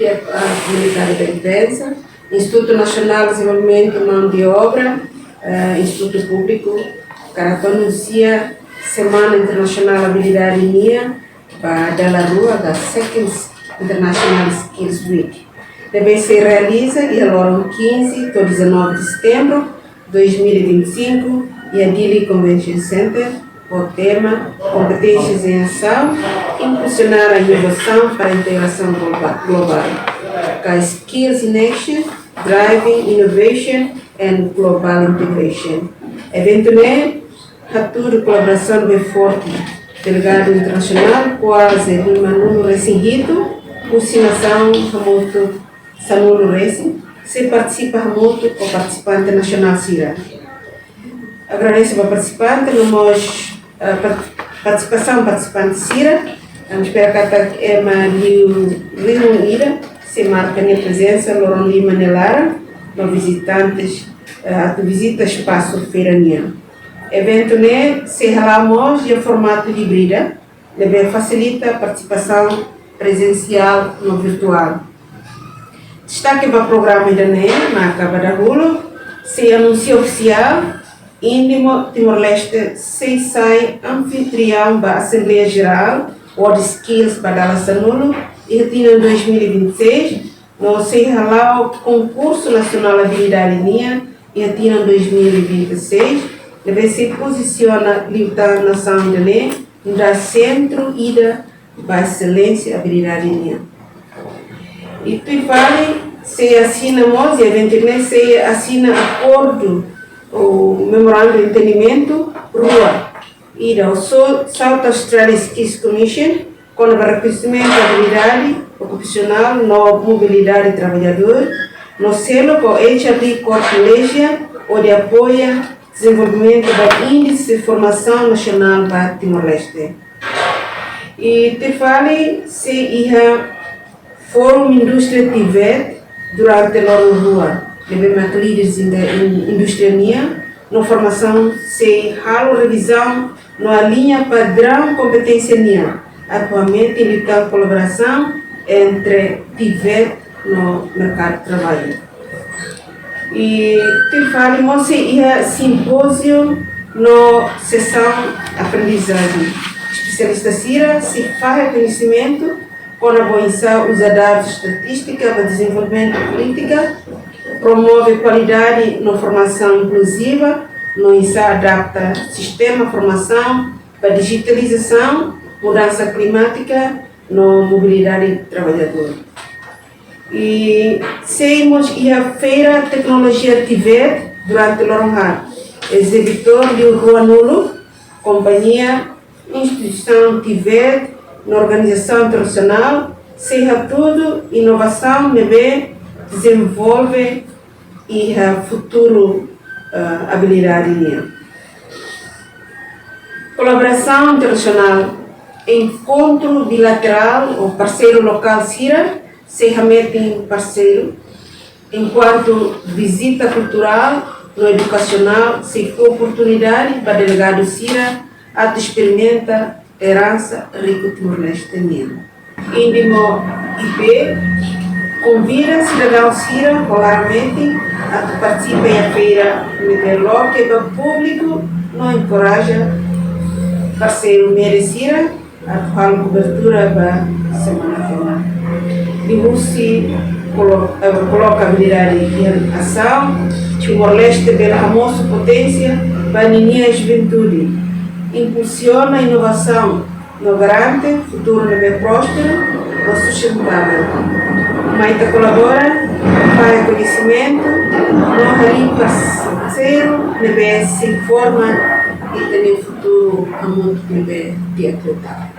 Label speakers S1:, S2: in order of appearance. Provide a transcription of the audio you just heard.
S1: e a Comunitária da Empresa, Instituto Nacional de Desenvolvimento e Mão de Obra, Instituto Público, que anuncia Semana Internacional Habilidade NIA, da Rua, da Second International Skills Week. Também se realiza e agora 15 a 19 de setembro de 2025 e a Dili Convention Center, o tema Competências em Ação, impulsionar a inovação para a integração global. Skills in Action, Driving Innovation and Global Integration. Evento de colaboração bem forte, delegado internacional, quase de número recingido, cursionação remoto, Samuel Racing, se participa remoto ou participante nacional CIRA. Agradeço ao participante, participação participante CIRA, espero que a Emma Lino Ira se marca minha presença, Loron Lima Nelara, no visitantes, visita espaço feirania. Evento se relamos em formato híbrido, deve facilita a participação presencial no virtual. Destaque para o programa da na Cabo da Rulo, se anúncio oficial, Índimo Timor-Leste se sai anfitrião da Assembleia Geral World Skills Badala Sanulo e retina 2026, no se relau Concurso Nacional Habilidade NIA e retina 2026, deve se posiciona limitando a nação de NE, no centro ida da excelência habilidade NIA. E tu fale, se assinamos, e eventualmente se assina acordo, o memorando de entendimento, RUA, e da South Australia Skills Commission, com o reconhecimento da habilidade ocupacional, na mobilidade do trabalhador, no selo com o HRD Corporation, onde apoia o desenvolvimento do Índice de Formação Nacional para Timor-Leste. E te fale se ia Fórum Indústria TIVET durante a rua, levando líderes da indústria NIA, na formação se halo revisão na linha padrão competência NIA, atualmente em colaboração entre TIVET no mercado de trabalho. E te fale se ia simpósio na sessão aprendizagem. Especialista CIRA se faz reconhecimento com a boa usa dados estatística para desenvolvimento de política, promove qualidade na formação inclusiva, no INSA adapta sistema de formação para digitalização, mudança climática, na mobilidade do trabalhador. E seguimos a feira tecnologia TIVET durante o Loronha, exibitor de Rua Nulo, companhia, instituição TIVET, na organização internacional, seja tudo inovação, desenvolve e futuro habilidade minha. Colaboração internacional, encontro bilateral ou parceiro local CIRA, seja em parceiro, enquanto visita cultural, no educacional, se for oportunidade para delegado CIRA, ato experimenta herança rico Timor-Leste mesmo. Índimo IP convida cidadão CIRA regularmente a participar da feira Meterló, que o público não encoraja parceiro CIRA a fazer cobertura para a semana final. Dibusse coloca habilidade em ação, Timor-Leste derramou sua potência para a juventude. Impulsiona a inovação, no garante futuro bem próspero e sustentável. Maita colabora, faz conhecimento, não parceiro, se informa e tem futuro muito bem de acreditar.